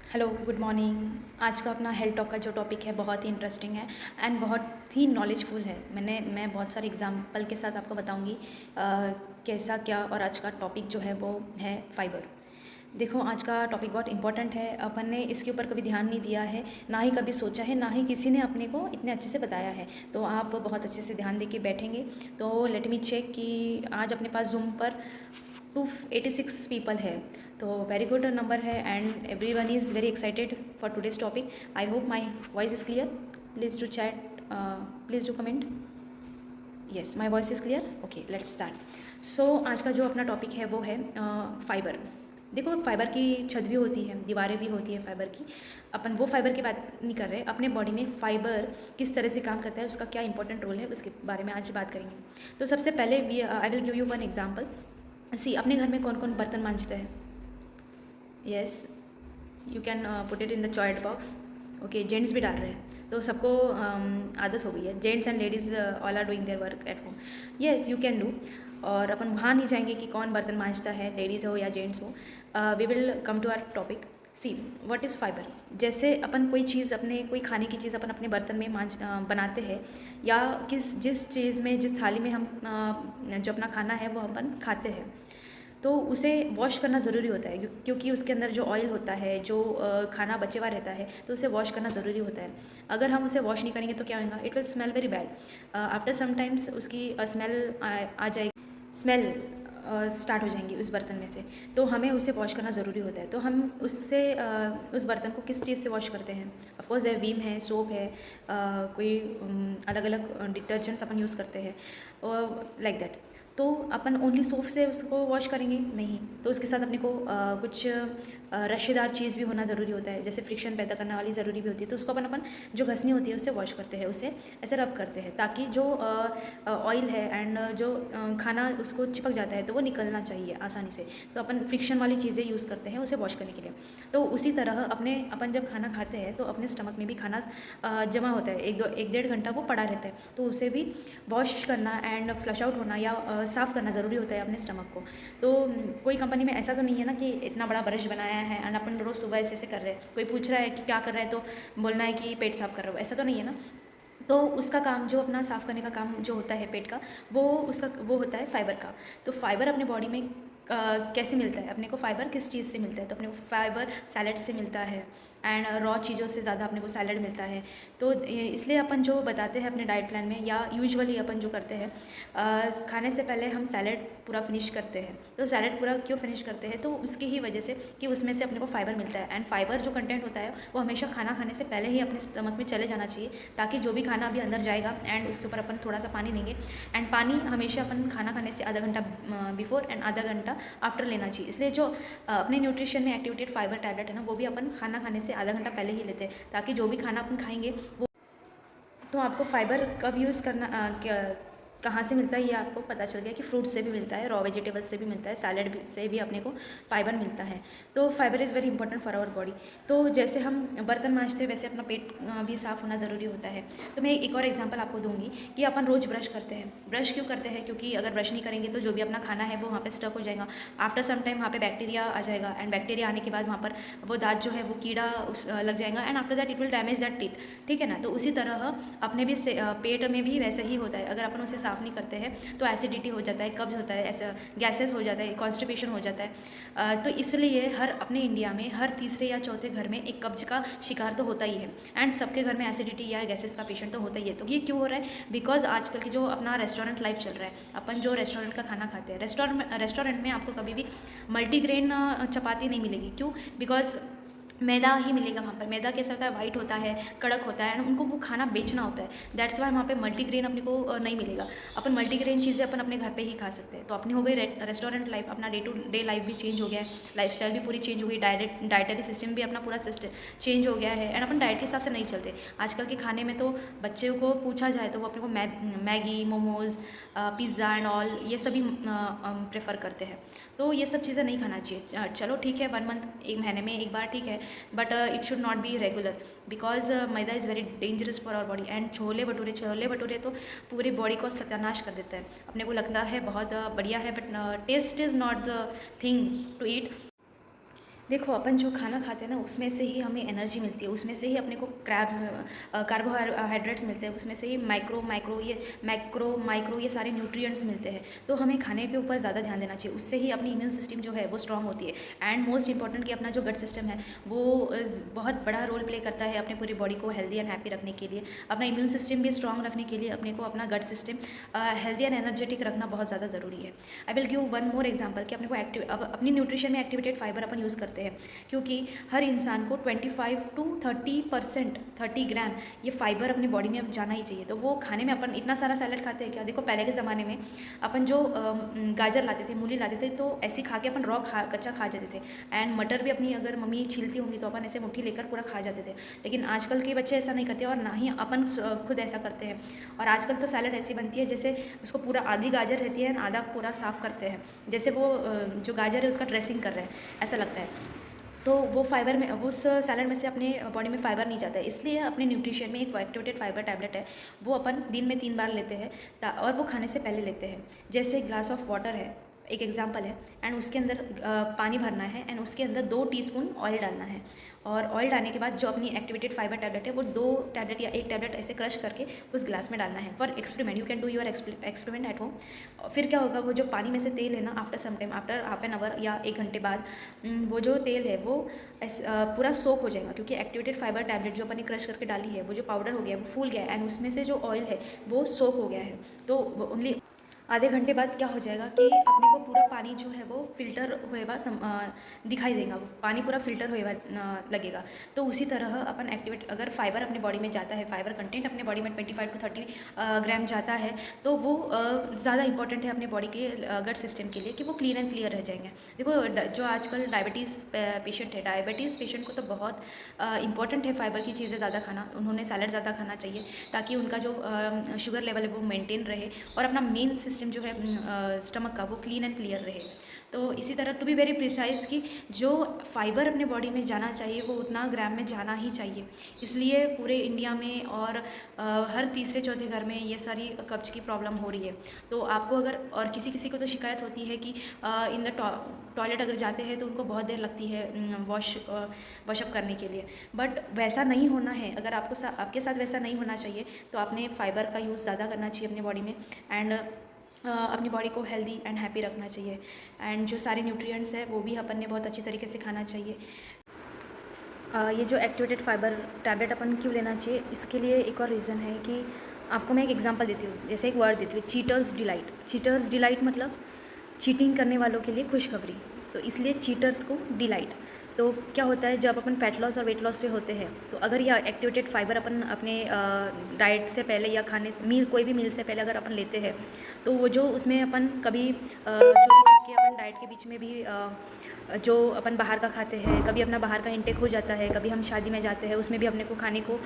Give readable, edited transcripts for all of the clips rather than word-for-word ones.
Hello, good morning. आज का अपना हेल्थ टॉक का जो टॉपिक है बहुत ही इंटरेस्टिंग है एंड बहुत ही नॉलेजफुल है। मैं बहुत सारे एग्जांपल के साथ आपको बताऊंगी कैसा क्या। और आज का टॉपिक जो है वो है फाइबर। देखो, आज का टॉपिक बहुत इंपॉर्टेंट है। अपन ने इसके ऊपर कभी ध्यान नहीं दिया है, ना ही कभी सोचा है, ना ही किसी ने अपने को इतने अच्छे से बताया है। तो आप बहुत अच्छे से ध्यान दे के बैठेंगे तो लेट मी चेक कि आज अपने पास जूम पर 286 पीपल है। तो वेरी गुड नंबर है and every one is very excited for today's topic. I hope my voice is clear. Please do chat, please do comment. Yes, my voice is clear. Okay, let's start. So आज का जो अपना topic है वो है fibre. देखो, fibre की छत भी होती है, दीवारें भी होती है फाइबर की। अपन वो फाइबर की बात नहीं कर रहे, अपने बॉडी में फाइबर किस तरह से काम करता है, उसका क्या इंपॉर्टेंट रोल है, उसके बारे में आज बात करेंगे। तो सबसे पहले I will give you one example. See, अपने घर में कौन कौन बर्तन मांजते हैं? Yes, you can put it in the chat box. Okay, gents भी डाल रहे हैं तो सबको आदत हो गई है। Gents and ladies all are doing their work at home. Yes, you can do. और अपन वहाँ नहीं जाएंगे कि कौन बर्तन मांजता है, लेडीज़ हो या जेंट्स हो। We will come to our topic. See, what is fibre. जैसे अपन कोई चीज़, अपने कोई खाने की चीज़ अपन अपने बर्तन में बनाते हैं, या जिस चीज़ में, जिस थाली में हम जो अपना खाना है वो अपन खाते हैं, तो उसे वॉश करना ज़रूरी होता है क्योंकि उसके अंदर जो ऑयल होता है, जो खाना बचे हुआ रहता है, तो उसे वॉश करना ज़रूरी होता है। अगर हम उसे वॉश नहीं करेंगे तो क्या होगा? It will smell very bad. After sometimes उसकी स्मेल आ जाएगी, स्मेल स्टार्ट हो जाएंगी उस बर्तन में से। तो हमें उसे वॉश करना ज़रूरी होता है। तो हम उससे उस बर्तन को किस चीज़ से वॉश करते हैं? ऑफकोर्स है विम है, सोप है, कोई अलग अलग डिटर्जेंट्स अपन यूज़ करते हैं और लाइक दैट। तो अपन ओनली सोप से उसको वॉश करेंगे नहीं, तो उसके साथ अपने को कुछ रशेदार चीज़ भी होना ज़रूरी होता है, जैसे फ्रिक्शन पैदा करने वाली ज़रूरी भी होती है। तो उसको अपन जो घसनी होती है उससे वॉश करते हैं, उसे ऐसे रब करते हैं ताकि जो ऑयल है एंड जो खाना उसको चिपक जाता है तो वो निकलना चाहिए आसानी से। तो अपन फ्रिक्शन वाली चीज़ें यूज़ करते हैं उसे वॉश करने के लिए। तो उसी तरह अपन जब खाना खाते हैं तो अपने स्टमक में भी खाना जमा होता है, एक डेढ़ घंटा वो पड़ा रहता है, तो उसे भी वॉश करना एंड फ्लश आउट होना या साफ़ करना ज़रूरी होता है अपने स्टमक को। तो कोई कंपनी में ऐसा तो नहीं है ना कि इतना बड़ा ब्रश बनाया है एंड अपन रोज़ सुबह ऐसे कर रहे हैं, कोई पूछ रहा है कि क्या कर रहा है तो बोलना है कि पेट साफ़ कर रहा हो, ऐसा तो नहीं है ना। तो उसका काम, जो अपना साफ़ करने का काम जो होता है पेट का, वो होता है फाइबर का। तो फाइबर अपने बॉडी में कैसे मिलता है? अपने को फाइबर किस चीज़ से मिलता है? तो अपने को फाइबर सैलड से मिलता है एंड रॉ चीज़ों से ज़्यादा अपने को सैलड मिलता है। तो इसलिए अपन जो बताते हैं अपने डाइट प्लान में, या यूजुअली अपन जो करते हैं, खाने से पहले हम सैलड पूरा फिनिश करते हैं। तो सैलड पूरा क्यों फिनिश करते हैं? तो उसकी ही वजह से कि उसमें से अपने को फाइबर मिलता है। एंड फाइबर जो कंटेंट होता है वो हमेशा खाना खाने से पहले ही अपने स्टमक में चले जाना चाहिए, ताकि जो भी खाना अभी अंदर जाएगा एंड उसके ऊपर अपन थोड़ा सा पानी लेंगे। एंड पानी हमेशा अपन खाना खाने से आधा घंटा बिफोर एंड आधा घंटा आफ्टर लेना चाहिए। इसलिए जो अपने न्यूट्रिशन में एक्टिवेटेड फाइबर टैबलेट है ना, वो भी अपन खाना खाने से आधा घंटा पहले ही लेते हैं, ताकि जो भी खाना अपन खाएंगे वो। तो आपको फाइबर कब यूज़ करना, कहाँ से मिलता है ये आपको पता चल गया कि फ्रूट से भी मिलता है, रॉ वेजिटेबल्स से भी मिलता है, सैलड से भी अपने को फाइबर मिलता है। तो fibre is very important for our body. तो जैसे हम बर्तन मांजते हैं वैसे अपना पेट भी साफ़ होना ज़रूरी होता है। तो मैं एक और एग्जांपल आपको दूंगी कि अपन रोज़ ब्रश करते हैं। ब्रश क्यों करते हैं? क्योंकि अगर ब्रश नहीं करेंगे तो जो भी अपना खाना है वो वहाँ पर स्टक हो जाएगा। आफ्टर सम टाइम वहाँ पर बैक्टीरिया आ जाएगा एंड बैक्टीरिया आने के बाद वहाँ पर वो दांत जो है वो कीड़ा लग जाएगा and after that it will damage that teeth. ठीक है ना? तो उसी तरह अपने भी पेट में भी वैसे ही होता है। अगर अपन उसे साफ़ नहीं करते हैं तो एसिडिटी हो जाता है, कब्ज होता है, ऐसा गैसेस हो जाता है, कॉन्स्टिपेशन हो जाता है। तो इसलिए अपने इंडिया में हर तीसरे या चौथे घर में एक कब्ज का शिकार तो होता ही है एंड सबके घर में एसिडिटी या गैसेस का पेशेंट तो होता ही है। तो ये क्यों हो रहा है? बिकॉज आजकल की जो अपना रेस्टोरेंट लाइफ चल रहा है, अपन जो रेस्टोरेंट का खाना खाते हैं, रेस्टोरेंट में आपको कभी भी मल्टीग्रेन चपाती नहीं मिलेगी। क्यों? बिकॉज मैदा ही मिलेगा वहाँ पर। मैदा कैसा होता है? वाइट होता है, कड़क होता है एंड उनको वो खाना बेचना होता है। दैट्स वाई वहाँ पे मल्टीग्रेन अपने को नहीं मिलेगा। अपन मल्टीग्रेन चीज़ें अपन अपने घर पे ही खा सकते हैं। तो अपनी हो गई रेस्टोरेंट लाइफ, अपना डे टू डे लाइफ भी चेंज हो गया है, लाइफस्टाइल भी पूरी चेंज हो गई, डाइटरी सिस्टम भी अपना पूरा सिस्टम चेंज हो गया है एंड अपन डाइट के हिसाब से नहीं चलते। आजकल के खाने में तो बच्चों को पूछा जाए तो वो अपने को Maggi, momos, pizza and all ये सभी प्रेफर करते हैं। तो ये सब चीज़ें नहीं खाना चाहिए। चलो ठीक है, 1 मंथ, एक महीने में एक बार ठीक है, but it should not be regular because maida is very dangerous for our body. And chole bhature तो पूरी बॉडी को सत्यानाश कर देता है। अपने को लगता है बहुत बढ़िया है, but taste is not the thing to eat. देखो, अपन जो खाना खाते हैं ना, उसमें से ही हमें एनर्जी मिलती है, उसमें से ही अपने को क्रैब्स कार्बोहाइड्रेट्स मिलते हैं, उसमें से ही माइक्रो ये सारे न्यूट्रिएंट्स मिलते हैं। तो हमें खाने के ऊपर ज़्यादा ध्यान देना चाहिए, उससे ही अपनी इम्यून सिस्टम जो है वो स्ट्रांग होती है। एंड मोस्ट इंपॉर्टेंट कि अपना जो गट सिस्टम है वो बहुत बड़ा रोल प्ले करता है अपने पूरी बॉडी को हेल्दी एंड हैप्पी रखने के लिए, अपना इम्यून सिस्टम भी स्ट्रांग रखने के लिए अपने को अपना गट सिस्टम हेल्दी एंड एनर्जेटिक रखना बहुत ज़्यादा ज़रूरी है। आई will give one more example कि अपने को अपनी न्यूट्रिशन में एक्टिवेटेड फाइबर अपन यूज़ करते हैं, क्योंकि हर इंसान को 25 to 30% 30 ग्राम ये फाइबर अपनी बॉडी में जाना ही चाहिए। तो वो खाने में अपन इतना सारा सैलड खाते हैं क्या? देखो, पहले के ज़माने में अपन जो गाजर लाते थे, मूली लाते थे, तो ऐसे खा के अपन कच्चा खा जाते थे। एंड मटर भी अपनी अगर मम्मी छीलती होंगी तो अपन ऐसे मुट्ठी लेकर पूरा खा जाते थे। लेकिन आजकल के बच्चे ऐसा नहीं करते और ना ही अपन खुद ऐसा करते हैं। और आजकल तो सैलड ऐसी बनती है जैसे उसको पूरा आधी गाजर रहती है, आधा पूरा साफ़ करते हैं, जैसे वो जो गाजर है उसका ड्रेसिंग कर रहे हैं, ऐसा लगता है। तो वो फाइबर में, उस सैलड में से अपने बॉडी में फ़ाइबर नहीं जाता है। इसलिए अपने न्यूट्रिशन में एक एक्टिवेटेड फाइबर टैबलेट है, वो अपन दिन में 3 बार लेते हैं, और वो खाने से पहले लेते हैं। जैसे ग्लास ऑफ वाटर है, एक एग्जांपल है, एंड उसके अंदर पानी भरना है, एंड उसके अंदर 2 टीस्पून ऑयल डालना है। और ऑयल डालने के बाद जो अपनी एक्टिवेटेड फाइबर टैबलेट है वो 2 टैबलेट या 1 टैबलेट ऐसे क्रश करके उस ग्लास में डालना है for experiment. You can do your experiment at home. फिर क्या होगा, वो जो पानी में से तेल है ना, after some time, after half an hour या 1 घंटे बाद, वो जो तेल है वो पूरा सोक हो जाएगा, क्योंकि एक्टिवेटेड फाइबर टैबलेट जो अपन ने क्रश करके डाली है, वो जो पाउडर हो गया है वो फूल गया है, एंड उसमें से जो ऑयल है वो सोक हो गया है। तो ओनली आधे घंटे बाद क्या हो जाएगा कि अपने को पूरा पानी जो है वो फिल्टर हुए दिखाई देगा, वो पानी पूरा फिल्टर हुए लगेगा। तो उसी तरह अपन अगर फाइबर अपने बॉडी में जाता है, फाइबर कंटेंट अपने बॉडी में 25 to 30 ग्राम जाता है, तो वो ज़्यादा इंपॉर्टेंट है अपने बॉडी के गट सिस्टम के लिए कि वो क्लीन एंड क्लियर रह जाएंगे। देखो, जो आजकल डायबिटीज़ पेशेंट है, डायबिटीज़ पेशेंट को तो बहुत इंपॉर्टेंट है फाइबर की चीज़ें ज़्यादा खाना, उन्होंने सैलड ज़्यादा खाना चाहिए, ताकि उनका जो शुगर लेवल है वो मेंटेन रहे, और अपना मेन सिस्टम जो है स्टमक का, वो क्लीन एंड क्लियर रहे। तो इसी तरह टू बी वेरी प्रिसाइज कि जो फाइबर अपने बॉडी में जाना चाहिए वो उतना ग्राम में जाना ही चाहिए। इसलिए पूरे इंडिया में और हर तीसरे चौथे घर में ये सारी कब्ज की प्रॉब्लम हो रही है। तो आपको अगर, और किसी किसी को तो शिकायत होती है कि इन द टॉयलेट अगर जाते हैं तो उनको बहुत देर लगती है वॉशअप करने के लिए, बट वैसा नहीं होना है। अगर आपके साथ वैसा नहीं होना चाहिए तो आपने फाइबर का यूज़ ज़्यादा करना चाहिए अपनी बॉडी में, एंड अपनी बॉडी को हेल्दी एंड हैप्पी रखना चाहिए। एंड जो सारे न्यूट्रिएंट्स है वो भी अपन ने बहुत अच्छी तरीके से खाना चाहिए। ये जो एक्टिवेटेड फाइबर टैबलेट अपन क्यों लेना चाहिए, इसके लिए एक और रीज़न है कि आपको मैं एक एग्जांपल देती हूँ, जैसे एक वर्ड देती हूँ, चीटर्स डिलाइट। चीटर्स डिलाइट मतलब चीटिंग करने वालों के लिए खुशखबरी, तो इसलिए चीटर्स को डिलाइट। तो क्या होता है, जब अपन फैट लॉस और वेट लॉस पे होते हैं, तो अगर यह एक्टिवेटेड फाइबर अपन अपने डाइट से पहले या खाने से कोई भी मील से पहले अगर अपन लेते हैं, तो वो जो उसमें अपन कभी छोटे के अपन डाइट के बीच में भी जो अपन बाहर का खाते हैं, कभी अपना बाहर का इंटेक हो जाता है, कभी हम शादी में जाते हैं, उसमें भी अपने को खाने को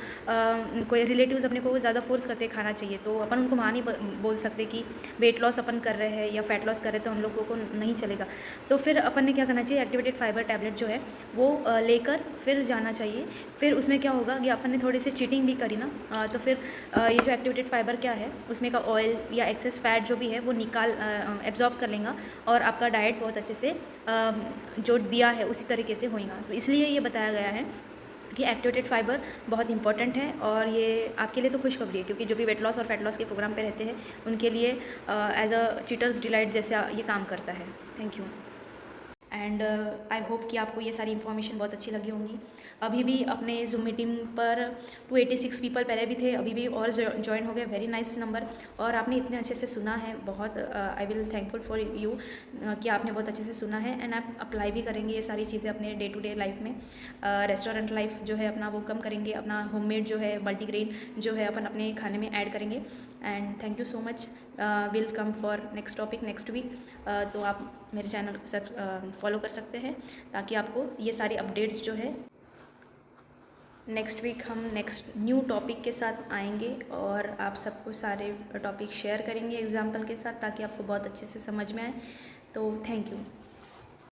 कोई रिलेटिव्स अपने को ज़्यादा फोर्स करते खाना चाहिए, तो अपन उनको वहाँ नहीं बोल सकते कि वेट लॉस अपन कर रहे हैं या फैट लॉस कर रहे हैं, तो हम लोगों को नहीं चलेगा। तो फिर अपन ने क्या करना चाहिए, एक्टिवेटेड फाइबर टैबलेट जो है वो लेकर फिर जाना चाहिए। फिर उसमें क्या होगा कि अपन ने थोड़ी सी चीटिंग भी करी ना, तो फिर ये जो एक्टिवेटेड फाइबर क्या है, उसमें का ऑयल या एक्सेस फैट जो भी है वो एब्जॉर्ब कर लेगा, और आपका डाइट बहुत अच्छे से जो दिया है उसी तरीके से होगा। तो इसलिए ये बताया गया है कि एक्टिवेटेड फाइबर बहुत इंपॉर्टेंट है, और ये आपके लिए तो खुशखबरी है, क्योंकि जो भी वेट लॉस और फैट लॉस के प्रोग्राम पे रहते हैं उनके लिए एज अ चीटर्स डिलाइट जैसा ये काम करता है। Thank you. And I hope कि आपको ये सारी इन्फॉर्मेशन बहुत अच्छी लगी होंगी। अभी भी अपने जूम मीटिंग पर 286 पीपल पहले भी थे, अभी भी और ज्वाइन हो गए। वेरी नाइस नंबर, और आपने इतने अच्छे से सुना है, बहुत I will thankful for you कि आपने बहुत अच्छे से सुना है, एंड आप अप्लाई भी करेंगे ये सारी चीज़ें अपने डे टू डे लाइफ में। रेस्टोरेंट लाइफ जो है अपना वो कम करेंगे, अपना होममेड जो है मल्टीग्रेन जो है अपन अपने खाने में ऐड करेंगे। And thank you so much. Will come for next topic next week. तो आप मेरे चैनल को फॉलो कर सकते हैं, ताकि आपको ये सारी अपडेट्स जो है, नेक्स्ट वीक हम नेक्स्ट न्यू टॉपिक के साथ आएंगे, और आप सबको सारे टॉपिक शेयर करेंगे एग्जाम्पल के साथ, ताकि आपको बहुत अच्छे से समझ में आए। तो थैंक यू।